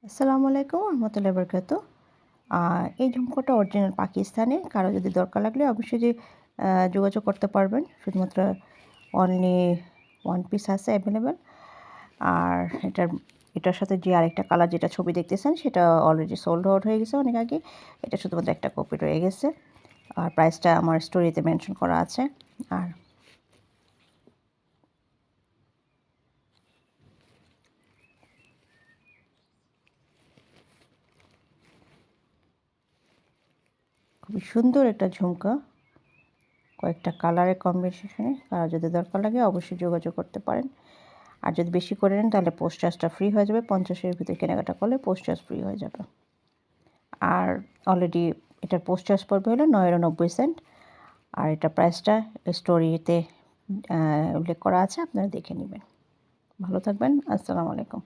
আসসালামু আলাইকুম রহমতুল্লাহি বারাকাতুহু। এই ঝুমকোটা অরিজিনাল পাকিস্তানি। কারো যদি দরকার লাগলে অবশ্যই যোগাযোগ করতে পারবেন। শুধুমাত্র অনলি ওয়ান পিস আছে অ্যাভেলেবেল। আর এটার সাথে যে আরেকটা কালার যেটা ছবি দেখতেছেন সেটা অলরেডি সোল্ড আউট হয়ে গেছে অনেক আগে। এটা শুধুমাত্র একটা কপি রয়ে গেছে। আর প্রাইসটা আমার স্টোরিতে মেনশন করা আছে। আর খুবই সুন্দর একটা ঝুমকা, কয়েকটা কালারের কম্বিনেশনে। কারো যদি দরকার লাগে অবশ্যই যোগাযোগ করতে পারেন। আর যদি বেশি করে নেন তাহলে পোস্ট চার্জটা ফ্রি হয়ে যাবে। 50-এর ভিতরে কেনাকাটা করলে পোস্ট চার্জ ফ্রি হয়ে যাবে। আর অলরেডি এটার পোস্ট চার্জ পড়বে হলো 9.90। আর এটা প্রাইসটা স্টোরিতে উল্লেখ করা আছে, আপনারা দেখে নেবেন। ভালো থাকবেন। আসসালামু আলাইকুম।